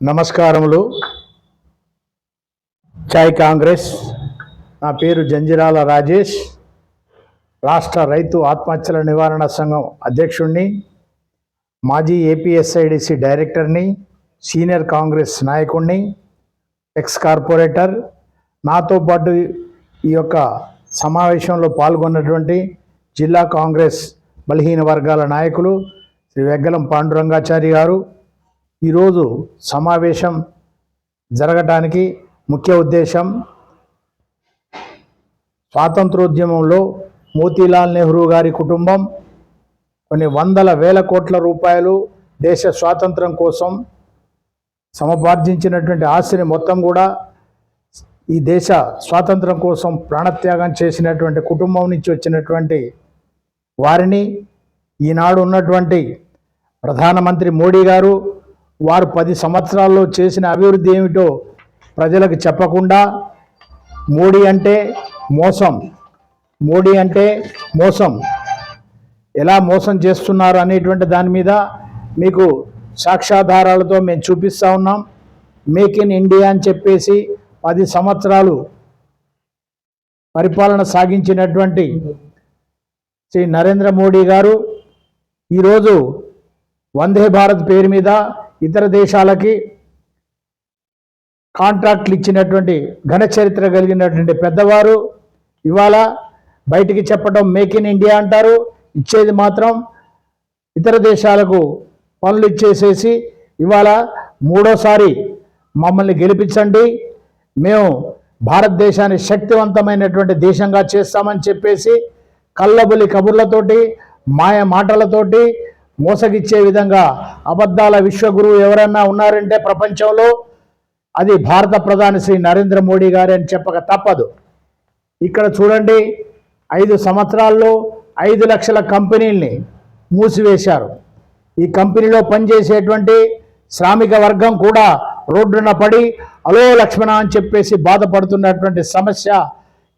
నమస్కారములు. ఛాయ్ కాంగ్రెస్. నా పేరు జంజిరాల రాజేష్, రాష్ట్ర రైతు ఆత్మహత్యల నివారణ సంఘం అధ్యక్షుడిని, మాజీ ఏపీఎస్ఐడిసి డైరెక్టర్ని, సీనియర్ కాంగ్రెస్ నాయకుడిని, ఎక్స్ కార్పొరేటర్. నాతో పాటు ఈ యొక్క సమావేశంలో పాల్గొన్నటువంటి జిల్లా కాంగ్రెస్ బలహీన వర్గాల నాయకులు శ్రీ వెగ్గలం పాండురంగాచారి గారు. ఈరోజు సమావేశం జరగటానికి ముఖ్య ఉద్దేశం, స్వాతంత్రోద్యమంలో మోతీలాల్ నెహ్రూ గారి కుటుంబం కొన్ని వందల వేల కోట్ల రూపాయలు దేశ స్వాతంత్రం కోసం సముపార్జించినటువంటి ఆస్తిని మొత్తం కూడా ఈ దేశ స్వాతంత్రం కోసం ప్రాణత్యాగం చేసినటువంటి కుటుంబం నుంచి వచ్చినటువంటి వారిని ఈనాడు ఉన్నటువంటి ప్రధానమంత్రి మోడీ గారు వారు 10 సంవత్సరాల్లో చేసిన అభివృద్ధి ఏమిటో ప్రజలకు చెప్పకుండా మోడీ అంటే మోసం, మోడీ అంటే మోసం, ఎలా మోసం చేస్తున్నారు అనేటువంటి దాని మీద మీకు సాక్ష్యాధారాలతో మేము చూపిస్తూ ఉన్నాం. మేక్ ఇన్ ఇండియా అని చెప్పేసి 10 సంవత్సరాలు పరిపాలన సాగించినటువంటి శ్రీ నరేంద్ర మోడీ గారు ఈరోజు వందే భారత్ పేరు మీద ఇతర దేశాలకి కాంట్రాక్ట్లు ఇచ్చినటువంటి ఘన చరిత్ర కలిగినటువంటి పెద్దవారు ఇవాళ బయటికి చెప్పడం మేక్ ఇన్ ఇండియా అంటారు, ఇచ్చేది మాత్రం ఇతర దేశాలకు పనులు ఇచ్చేసేసి ఇవాళ మూడోసారి మమ్మల్ని గెలిపించండి, మేము భారతదేశాన్ని శక్తివంతమైనటువంటి దేశంగా చేస్తామని చెప్పేసి కళ్ళబొల్లి కబుర్లతోటి మాయ మాటలతోటి మోసగిచ్చే విధంగా అబద్ధాల విశ్వగురువు ఎవరన్నా ఉన్నారంటే ప్రపంచంలో అది భారత ప్రధాని శ్రీ నరేంద్ర మోడీ గారు అని చెప్పక తప్పదు. ఇక్కడ చూడండి, 5 సంవత్సరాల్లో 5 లక్షల కంపెనీల్ని మూసివేశారు. ఈ కంపెనీలో పనిచేసేటువంటి శ్రామిక వర్గం కూడా రోడ్డున పడి అలో లక్ష్మణ అని చెప్పేసి బాధపడుతున్నటువంటి సమస్య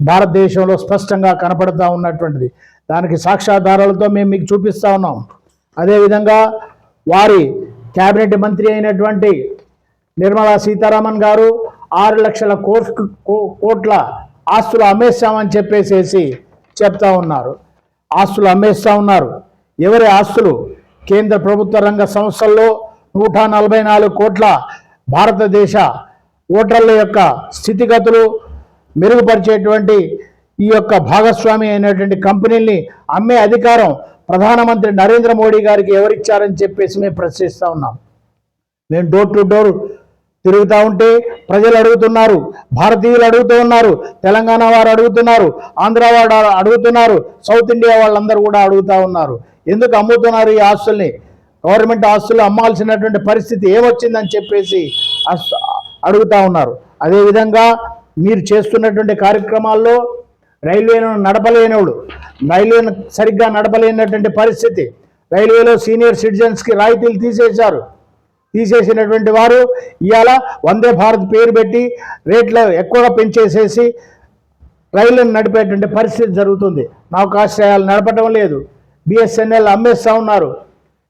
భారతదేశంలో స్పష్టంగా కనపడుతూ ఉన్నటువంటిది. దానికి సాక్ష్యాధారాలతో మేము మీకు చూపిస్తూ ఉన్నాం. అదేవిధంగా వారి క్యాబినెట్ మంత్రి అయినటువంటి నిర్మలా సీతారామన్ గారు 6 లక్షల కోట్ల ఆస్తులు అమ్మేస్తామని చెప్పేసేసి చెప్తా ఉన్నారు. ఆస్తులు అమ్మేస్తూ ఉన్నారు. ఎవరి ఆస్తులు? కేంద్ర ప్రభుత్వ రంగ సంస్థల్లో 144 కోట్ల భారతదేశ ఓటర్ల యొక్క స్థితిగతులు మెరుగుపరిచేటువంటి ఈ యొక్క భాగస్వామి అయినటువంటి కంపెనీల్ని అమ్మే అధికారం ప్రధానమంత్రి నరేంద్ర మోడీ గారికి ఎవరిచ్చారని చెప్పేసి మేము ప్రశ్నిస్తూ ఉన్నాం. మేము డోర్ టు డోర్ తిరుగుతూ ఉంటే ప్రజలు అడుగుతున్నారు, భారతీయులు అడుగుతూ ఉన్నారు, తెలంగాణ వారు అడుగుతున్నారు, ఆంధ్ర వారు అడుగుతున్నారు, సౌత్ ఇండియా వాళ్ళందరూ కూడా అడుగుతూ ఉన్నారు, ఎందుకు అమ్ముతున్నారు ఈ ఆస్తుల్ని? గవర్నమెంట్ ఆస్తులు అమ్మాల్సినటువంటి పరిస్థితి ఏమొచ్చిందని చెప్పేసి అడుగుతూ ఉన్నారు. అదేవిధంగా మీరు చేస్తున్నటువంటి కార్యక్రమాల్లో రైల్వేను నడపలేనివాడు, రైల్వేను సరిగ్గా నడపలేనటువంటి పరిస్థితి, రైల్వేలో సీనియర్ సిటిజన్స్కి రాయితీలు తీసేసినటువంటి వారు ఇవాళ వందే భారత్ పేరు పెట్టి రేట్లు ఎక్కువగా పెంచేసేసి రైళ్లను నడిపేటువంటి పరిస్థితి జరుగుతుంది. నౌకాశ్రయాలు నడపడం లేదు, బిఎస్ఎన్ఎల్ అమ్మేస్తూ ఉన్నారు,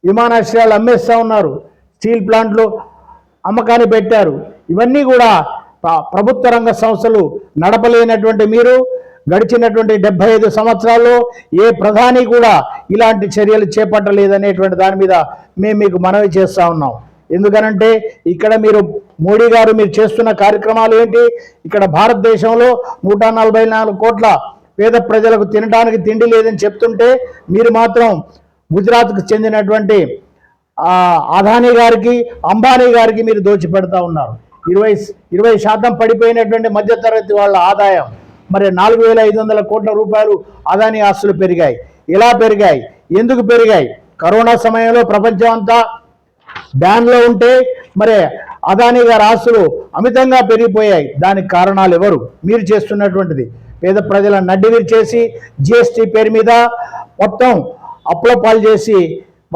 విమానాశ్రయాలు అమ్మేస్తూ ఉన్నారు, స్టీల్ ప్లాంట్లు అమ్మకాన్ని పెట్టారు. ఇవన్నీ కూడా ప్రభుత్వ రంగ సంస్థలు నడపలేనటువంటి మీరు గడిచినటువంటి 75 సంవత్సరాల్లో ఏ ప్రధాని కూడా ఇలాంటి చర్యలు చేపట్టలేదనేటువంటి దాని మీద మేము మీకు మనవి చేస్తూ ఉన్నాం. ఎందుకనంటే ఇక్కడ మోడీ గారు మీరు చేస్తున్న కార్యక్రమాలు ఏంటి? ఇక్కడ భారతదేశంలో 144 కోట్ల పేద ప్రజలకు తినడానికి తిండి లేదని చెప్తుంటే మీరు మాత్రం గుజరాత్కు చెందినటువంటి అదానీ గారికి, అంబానీ గారికి మీరు దోచిపెడతా ఉన్నారు. 20% పడిపోయినటువంటి మధ్యతరగతి వాళ్ళ ఆదాయం, మరి 4,500 కోట్ల రూపాయలు అదానీ ఆస్తులు పెరిగాయి. ఎలా పెరిగాయి? ఎందుకు పెరిగాయి? కరోనా సమయంలో ప్రపంచం అంతా బ్యాన్లో ఉంటే మరి అదానీ గారి ఆస్తులు అమితంగా పెరిగిపోయాయి. దానికి కారణాలు ఎవరు? మీరు చేస్తున్నటువంటిది. పేద ప్రజల నడ్డివిరి చేసి జిఎస్టీ పేరు మీద మొత్తం అప్పుల పాలు చేసి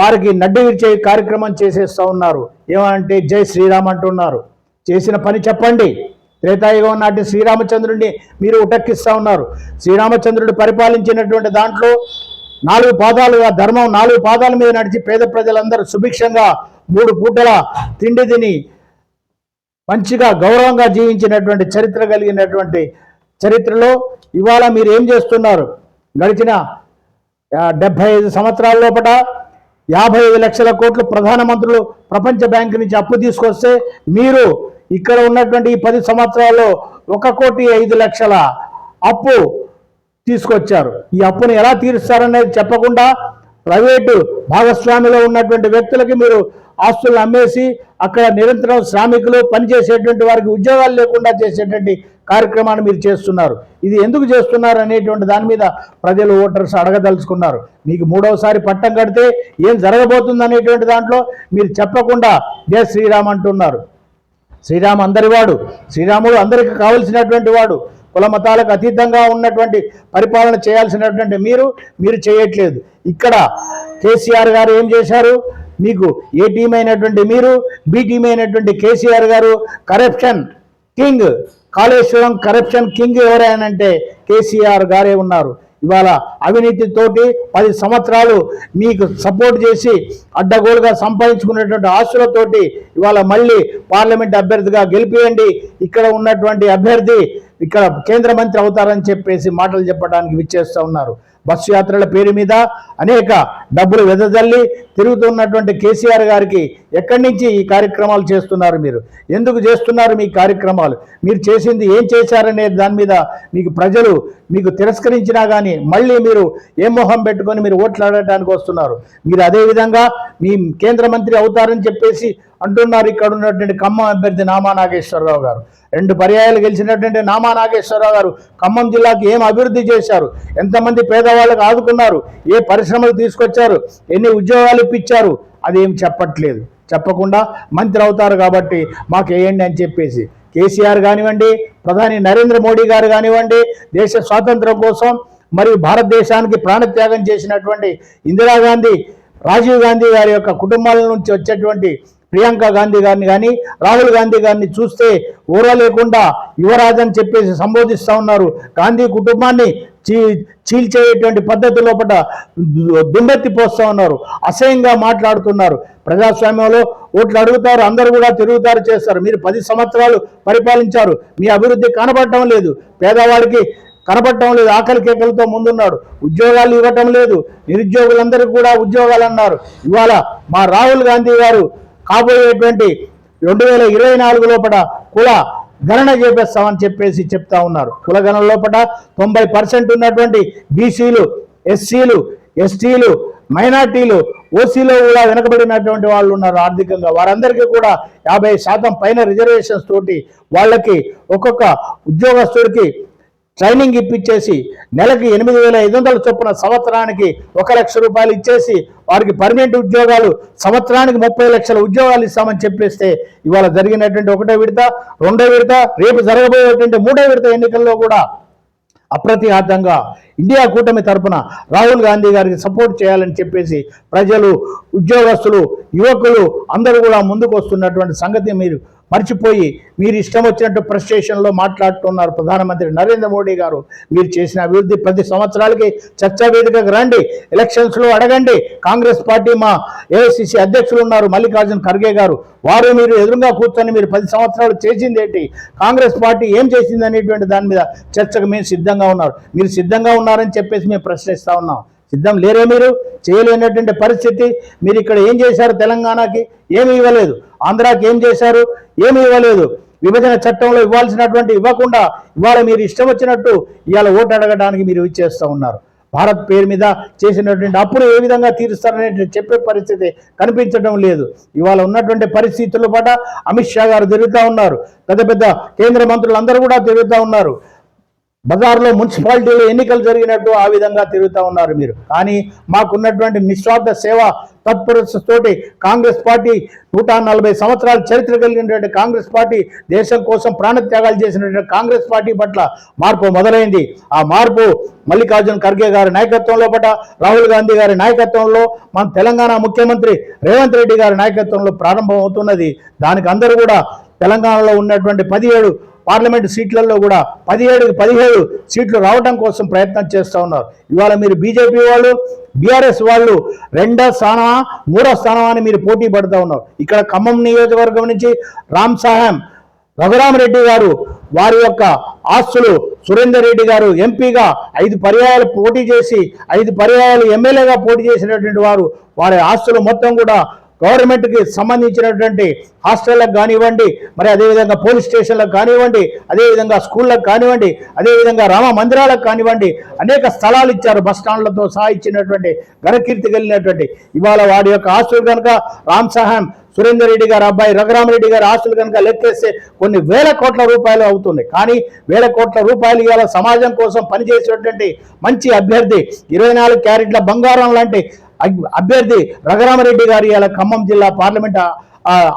వారికి నడ్డివిరిచే కార్యక్రమం చేసేస్తూ ఉన్నారు. ఏమంటే జై శ్రీరామ్ అంటున్నారు. చేసిన పని చెప్పండి. త్రేతాయుగం నాటి శ్రీరామచంద్రుడిని మీరు ఉటక్కిస్తూ ఉన్నారు. శ్రీరామచంద్రుడు పరిపాలించినటువంటి దాంట్లో 4 పాదాలుగా ధర్మం 4 పాదాల మీద నడిచి పేద ప్రజలందరూ సుభిక్షంగా 3 పూటల తిండి తిని మంచిగా గౌరవంగా జీవించినటువంటి చరిత్ర కలిగినటువంటి చరిత్రలో ఇవాళ మీరు ఏం చేస్తున్నారు? గడిచిన 75 సంవత్సరాల లోపల 55 లక్షల కోట్లు ప్రధానమంత్రులు ప్రపంచ బ్యాంకు నుంచి అప్పు తీసుకొస్తే మీరు ఇక్కడ ఉన్నటువంటి ఈ 10 సంవత్సరాల్లో 1,05,00,000 అప్పు తీసుకొచ్చారు. ఈ అప్పును ఎలా తీరుస్తారనేది చెప్పకుండా ప్రైవేటు భాగస్వామిలో ఉన్నటువంటి వ్యక్తులకి మీరు ఆస్తులను అమ్మేసి అక్కడ నిరంతరం శ్రామికులు పనిచేసేటువంటి వారికి ఉద్యోగాలు లేకుండా చేసేటువంటి కార్యక్రమాన్ని మీరు చేస్తున్నారు. ఇది ఎందుకు చేస్తున్నారు అనేటువంటి దాని మీద ప్రజలు ఓటర్స్ అడగదలుచుకున్నారు. మీకు మూడవసారి పట్టం కడితే ఏం జరగబోతుంది అనేటువంటి దాంట్లో మీరు చెప్పకుండా జై శ్రీరామ్ అంటున్నారు. శ్రీరామ్ అందరివాడు, శ్రీరాముడు అందరికీ కావలసినటువంటి వాడు. కుల మతాలకు అతీతంగా ఉన్నటువంటి పరిపాలన చేయాల్సినటువంటి మీరు చేయట్లేదు. ఇక్కడ కేసీఆర్ గారు ఏం చేశారు? మీకు ఏ టీం అయినటువంటి మీరు, బి టీం అయినటువంటి KCR garu corruption king, Kaleshwaram corruption king ఎవరైనంటే కేసీఆర్ గారే ఉన్నారు. ఇవాళ అవినీతితోటి 10 సంవత్సరాలు మీకు సపోర్ట్ చేసి అడ్డగోలుగా సంపాదించుకున్నటువంటి ఆస్తులతోటి ఇవాళ మళ్ళీ పార్లమెంట్ అభ్యర్థిగా గెలిపియండి, ఇక్కడ ఉన్నటువంటి అభ్యర్థి ఇక్కడ కేంద్ర మంత్రి అవుతారని చెప్పేసి మాటలు చెప్పడానికి విచ్చేస్తూ ఉన్నారు. బస్సు యాత్రల పేరు మీద అనేక డబ్బులు వెదజల్లి తిరుగుతున్నటువంటి కేసీఆర్ గారికి ఎక్కడి నుంచి ఈ కార్యక్రమాలు చేస్తున్నారు? మీరు ఎందుకు చేస్తున్నారు మీ కార్యక్రమాలు? మీరు చేసింది ఏం చేశారనే దాని మీద మీకు ప్రజలు మీకు తిరస్కరించినా కానీ మళ్ళీ మీరు ఏ మొహం పెట్టుకొని మీరు ఓట్లు అడగడానికి వస్తున్నారు. మీరు అదేవిధంగా మీ కేంద్ర మంత్రి అవుతారని చెప్పేసి అంటున్నారు. ఇక్కడ ఉన్నటువంటి ఖమ్మం అభ్యర్థి నామా నాగేశ్వరరావు గారు 2 పర్యాయాలు గెలిచినటువంటి నామా నాగేశ్వరరావు గారు ఖమ్మం జిల్లాకి ఏం అభివృద్ధి చేశారు? ఎంతమంది పేదవాళ్ళకు ఆదుకున్నారు? ఏ పరిశ్రమలు తీసుకొచ్చారు? ఎన్ని ఉద్యోగాలు ఇప్పించారు? అదేం చెప్పట్లేదు. చెప్పకుండా మంత్రి అవుతారు కాబట్టి మాకు వేయండి అని చెప్పేసి కేసీఆర్ కానివ్వండి, ప్రధాని నరేంద్ర మోడీ గారు కానివ్వండి, దేశ స్వాతంత్రం కోసం మరియు భారతదేశానికి ప్రాణత్యాగం చేసినటువంటి ఇందిరాగాంధీ, రాజీవ్ గాంధీ గారి యొక్క కుటుంబాల నుంచి వచ్చేటువంటి ప్రియాంక గాంధీ గారిని కానీ రాహుల్ గాంధీ గారిని చూస్తే ఊరలేకుండా యువరాజ్ అని చెప్పేసి సంబోధిస్తూ ఉన్నారు. గాంధీ కుటుంబాన్ని చీల్చేటువంటి పద్ధతి లోపల దుండెత్తి పోస్తూ ఉన్నారు. అసహ్యంగా మాట్లాడుతున్నారు. ప్రజాస్వామ్యంలో ఓట్లు అడుగుతారు, అందరూ కూడా తిరుగుతారు, చేస్తారు. మీరు 10 సంవత్సరాలు పరిపాలించారు. మీ అభివృద్ధి కనబడటం లేదు, పేదవాడికి కనబడటం లేదు, ఆకలి కేకలతో ముందున్నాడు. ఉద్యోగాలు ఇవ్వటం లేదు, నిరుద్యోగులందరికీ కూడా ఉద్యోగాలు అన్నారు. ఇవాళ మా రాహుల్ గాంధీ గారు కాబోయేటువంటి 2024 లోపల కుల గణన చేపేస్తామని చెప్పేసి చెప్తా ఉన్నారు. కుల గణన లోపల 90% ఉన్నటువంటి బీసీలు, ఎస్సీలు, ఎస్టీలు, మైనార్టీలు, ఓసీలో కూడా వెనకబడినటువంటి వాళ్ళు ఉన్నారు ఆర్థికంగా. వారందరికీ కూడా 50% పైన రిజర్వేషన్స్ తోటి వాళ్ళకి ఒక్కొక్క ఉద్యోగస్తుడికి ట్రైనింగ్ ఇప్పించేసి నెలకి 8,500 చొప్పున సంవత్సరానికి 1 లక్ష రూపాయలు ఇచ్చేసి వారికి పర్మనెంట్ ఉద్యోగాలు సంవత్సరానికి 30 లక్షల ఉద్యోగాలు ఇస్తామని చెప్పేస్తే ఇవాళ జరిగినటువంటి 1వ విడత, 2వ విడత, రేపు జరగబోయేటువంటి 3వ విడత ఎన్నికల్లో కూడా అప్రతిహతంగా ఇండియా కూటమి తరఫున రాహుల్ గాంధీ గారికి సపోర్ట్ చేయాలని చెప్పేసి ప్రజలు, ఉద్యోగస్తులు, యువకులు అందరూ కూడా ముందుకు వస్తున్నటువంటి సంగతి మీరు మర్చిపోయి మీరు ఇష్టం వచ్చినట్టు ఫ్రస్ట్రేషన్లో మాట్లాడుతున్నారు. ప్రధానమంత్రి నరేంద్ర మోడీ గారు మీరు చేసిన అభివృద్ధి 10 సంవత్సరాలకి చర్చా వేదికకు రండి, ఎలక్షన్స్లో అడగండి. కాంగ్రెస్ పార్టీ మా ఏఐసిసి అధ్యక్షులు ఉన్నారు మల్లికార్జున్ ఖర్గే గారు, వారు మీరు ఎదురుగా కూర్చొని మీరు 10 సంవత్సరాలు చేసింది ఏంటి, కాంగ్రెస్ పార్టీ ఏం చేసింది అనేటువంటి దాని మీద చర్చకు మేము సిద్ధంగా ఉన్నారు. మీరు సిద్ధంగా ఉన్నారని చెప్పేసి మేము ప్రశ్నిస్తూ ఉన్నాం. సిద్ధం లేరే? మీరు చేయలేనటువంటి పరిస్థితి. మీరు ఇక్కడ ఏం చేశారు? తెలంగాణకి ఏమి ఇవ్వలేదు. ఆంధ్రాకి ఏం చేశారు? ఏమి ఇవ్వలేదు. విభజన చట్టంలో ఇవ్వాల్సినటువంటి ఇవ్వకుండా ఇవాళ మీరు ఇష్టం వచ్చినట్టు ఇవాళ ఓటు అడగడానికి మీరు ఇచ్చేస్తూ ఉన్నారు. భారత్ పేరు మీద చేసినటువంటి అప్పులు ఏ విధంగా తీరుస్తారనే చెప్పే పరిస్థితి కనిపించడం లేదు. ఇవాళ ఉన్నటువంటి పరిస్థితుల పట్ల అమిత్ షా గారు తిరుగుతూ ఉన్నారు, పెద్ద పెద్ద కేంద్ర మంత్రులు అందరూ కూడా తిరుగుతూ ఉన్నారు. బజార్లో మున్సిపాలిటీలో ఎన్నికలు జరిగినట్టు ఆ విధంగా తిరుగుతూ ఉన్నారు మీరు. కానీ మాకున్నటువంటి నిస్వార్థ సేవ తత్పరతతోటి కాంగ్రెస్ పార్టీ 140 సంవత్సరాల చరిత్ర కలిగినటువంటి కాంగ్రెస్ పార్టీ, దేశం కోసం ప్రాణత్యాగాలు చేసినటువంటి కాంగ్రెస్ పార్టీ పట్ల మార్పు మొదలైంది. ఆ మార్పు మల్లికార్జున్ ఖర్గే గారి నాయకత్వంలో పట్ల, రాహుల్ గాంధీ గారి నాయకత్వంలో, మన తెలంగాణ ముఖ్యమంత్రి రేవంత్ రెడ్డి గారి నాయకత్వంలో ప్రారంభం అవుతున్నది. దానికి అందరూ కూడా తెలంగాణలో ఉన్నటువంటి 17 పార్లమెంటు సీట్లలో కూడా 17కి 17 సీట్లు రావడం కోసం ప్రయత్నం చేస్తూ ఉన్నారు. ఇవాళ మీరు బీజేపీ వాళ్ళు, బీఆర్ఎస్ వాళ్ళు 2వ స్థానమా 3వ స్థానమా అని మీరు పోటీ పడుతూ ఉన్నారు. ఇక్కడ ఖమ్మం నియోజకవర్గం నుంచి రామ్ సాహెబ్ రఘురామరెడ్డి గారు వారి యొక్క ఆస్తులు సురేందర్ రెడ్డి గారు ఎంపీగా 5 పర్యాయాలు పోటీ చేసి 5 పర్యాయాలు ఎమ్మెల్యేగా పోటీ చేసినటువంటి వారి ఆస్తులు మొత్తం కూడా గవర్నమెంట్కి సంబంధించినటువంటి హాస్టళ్లకు కానివ్వండి, మరి అదేవిధంగా పోలీస్ స్టేషన్లకు కానివ్వండి, అదేవిధంగా స్కూళ్ళకు కానివ్వండి, అదేవిధంగా రామ మందిరాలకు కానివ్వండి, అనేక స్థలాలు ఇచ్చారు. బస్ స్టాండ్లతో సహా ఇచ్చినటువంటి ఘనకీర్తి కలిగినటువంటి ఇవాళ వాడి యొక్క ఆస్తులు కనుక రామ్ సహాయం సురేందర్ రెడ్డి గారు అబ్బాయి రఘురామరెడ్డి గారి ఆస్తులు కనుక లెక్కేస్తే కొన్ని వేల కోట్ల రూపాయలు అవుతుంది. కానీ వేల కోట్ల రూపాయలు ఇవాళ సమాజం కోసం పనిచేసేటువంటి మంచి అభ్యర్థి 24 క్యారెట్ల బంగారం లాంటి అభ్యర్థి రఘురామరెడ్డి గారు ఇవాళ ఖమ్మం జిల్లా పార్లమెంట్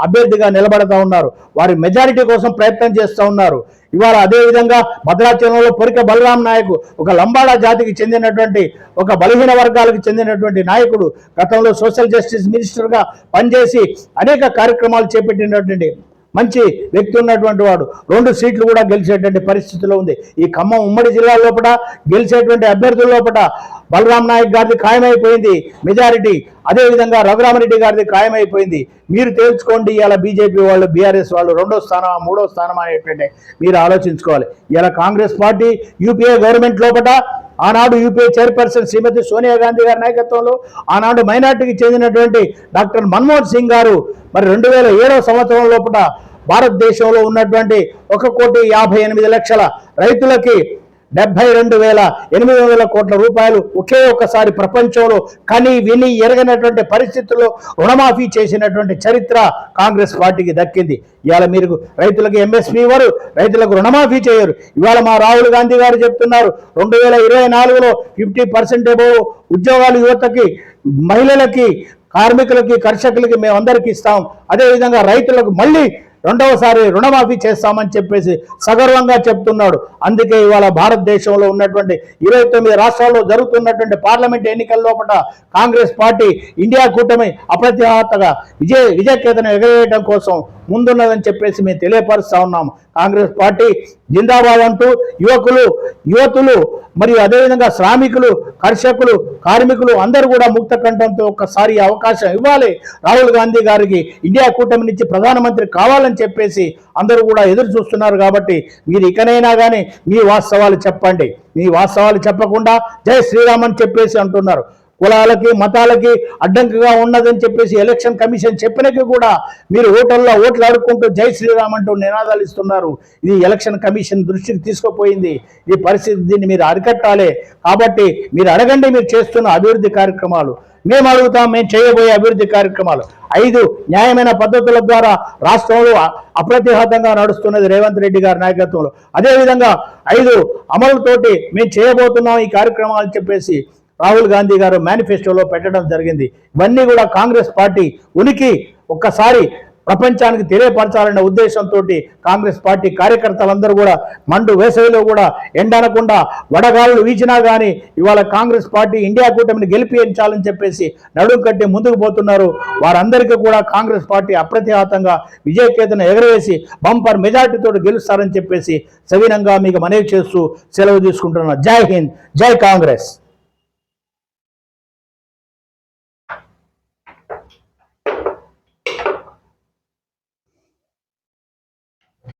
అభ్యర్థిగా నిలబడతా ఉన్నారు. వారి మెజారిటీ కోసం ప్రయత్నం చేస్తూ ఉన్నారు. ఇవాళ అదేవిధంగా భద్రాచలంలో పొరిక బలరాం నాయక్ ఒక లంబాడా జాతికి చెందినటువంటి ఒక బలహీన వర్గాలకు చెందినటువంటి నాయకుడు, గతంలో సోషల్ జస్టిస్ మినిస్టర్గా పనిచేసి అనేక కార్యక్రమాలు చేపట్టినటువంటి మంచి వ్యక్తి ఉన్నటువంటి వాడు 2 సీట్లు కూడా గెలిచేటువంటి పరిస్థితిలో ఉంది. ఈ ఖమ్మం ఉమ్మడి జిల్లా లోపల గెలిచేటువంటి అభ్యర్థుల లోపల బలరాం నాయక్ గారిది ఖాయమైపోయింది మెజారిటీ, అదేవిధంగా రఘురామరెడ్డి గారిది ఖాయమైపోయింది. మీరు తేల్చుకోండి, ఇలా బీజేపీ వాళ్ళు బీఆర్ఎస్ వాళ్ళు 2వ స్థానం 3వ స్థానం అనేటువంటి మీరు ఆలోచించుకోవాలి. ఇలా కాంగ్రెస్ పార్టీ యూపీఏ గవర్నమెంట్ లోపల ఆనాడు యూపీఏ చైర్పర్సన్ శ్రీమతి సోనియా గాంధీ గారి నాయకత్వంలో ఆనాడు మైనార్టీకి చెందినటువంటి డాక్టర్ మన్మోహన్ సింగ్ గారు మరి 2007వ సంవత్సరం లోపల భారతదేశంలో ఉన్నటువంటి 1,58,00,000 రైతులకి 72,800 కోట్ల రూపాయలు ఒకే ఒక్కసారి ప్రపంచంలో కని విని ఎరగనటువంటి పరిస్థితుల్లో రుణమాఫీ చేసినటువంటి చరిత్ర కాంగ్రెస్ పార్టీకి దక్కింది. ఇవాళ మీరు రైతులకు ఎంఎస్పీ ఇవ్వరు, రైతులకు రుణమాఫీ చేయరు. ఇవాళ మా రాహుల్ గాంధీ గారు చెప్తున్నారు 2024లో 50% అబోవ్ ఉద్యోగాలు యువతకి, మహిళలకి, కార్మికులకి, కర్షకులకి మేమందరికీ ఇస్తాం. అదేవిధంగా రైతులకు మళ్ళీ 2వసారి రుణమాఫీ చేస్తామని చెప్పేసి సగర్వంగా చెప్తున్నాడు. అందుకే ఇవాళ భారతదేశంలో ఉన్నటువంటి 29 రాష్ట్రాల్లో జరుగుతున్నటువంటి పార్లమెంట్ ఎన్నికల లోపల కాంగ్రెస్ పార్టీ ఇండియా కూటమి అప్రతిహతంగా విజయకేతనం ఎగరేయడం కోసం ముందున్నదని చెప్పేసి మేము తెలియపరుస్తా ఉన్నాము. కాంగ్రెస్ పార్టీ జిందాబాద్ అంటూ యువతులు మరియు అదేవిధంగా శ్రామికులు, కర్షకులు, కార్మికులు అందరూ కూడా ముక్త కంఠంతో ఒక్కసారి అవకాశం ఇవ్వాలి. రాహుల్ గాంధీ గారికి ఇండియా కూటమి నుంచి ప్రధానమంత్రి కావాలని చెప్పేసి అందరూ కూడా ఎదురు చూస్తున్నారు. కాబట్టి మీరు ఇకనైనా కానీ మీ వాస్తవాలు చెప్పండి. మీ వాస్తవాలు చెప్పకుండా జై శ్రీరామ్ అని చెప్పేసి అంటున్నారు. కులాలకి మతాలకి అడ్డంకిగా ఉన్నదని చెప్పేసి ఎలక్షన్ కమిషన్ చెప్పినకి కూడా మీరు ఓట్లు ఆడుకుంటూ జై శ్రీరామ్ అంటూ నినాదాలు ఇస్తున్నారు. ఇది ఎలక్షన్ కమిషన్ దృష్టికి తీసుకుపోయింది. ఈ పరిస్థితి, దీన్ని మీరు అరికట్టాలి. కాబట్టి మీరు అడగండి, మీరు చేస్తున్న అభివృద్ధి కార్యక్రమాలు మేము అడుగుతాం. మేము చేయబోయే అభివృద్ధి కార్యక్రమాలు 5 న్యాయమైన పద్ధతుల ద్వారా రాష్ట్రంలో అప్రతిహతంగా నడుస్తున్నది రేవంత్ రెడ్డి గారి నాయకత్వంలో. అదేవిధంగా 5 అమలుతోటి మేము చేయబోతున్నాం ఈ కార్యక్రమాలు చెప్పేసి రాహుల్ గాంధీ గారు మేనిఫెస్టోలో పెట్టడం జరిగింది. ఇవన్నీ కూడా కాంగ్రెస్ పార్టీ ఉనికి ఒక్కసారి ప్రపంచానికి తెలియపరచాలనే ఉద్దేశంతో కాంగ్రెస్ పార్టీ కార్యకర్తలందరూ కూడా మండు వేసవిలో కూడా ఎండనకుండా వడగాళ్ళు వీచినా కానీ ఇవాళ కాంగ్రెస్ పార్టీ ఇండియా కూటమిని గెలిపించాలని చెప్పేసి నడుం కట్టి ముందుకు పోతున్నారు. వారందరికీ కూడా కాంగ్రెస్ పార్టీ అప్రతిహతంగా విజయకేతనం ఎగరవేసి బంపర్ మెజార్టీతో గెలుస్తారని చెప్పేసి సవినంగా మీకు మనవి చేస్తూ సెలవు తీసుకుంటున్నారు. జై హింద్, జై కాంగ్రెస్.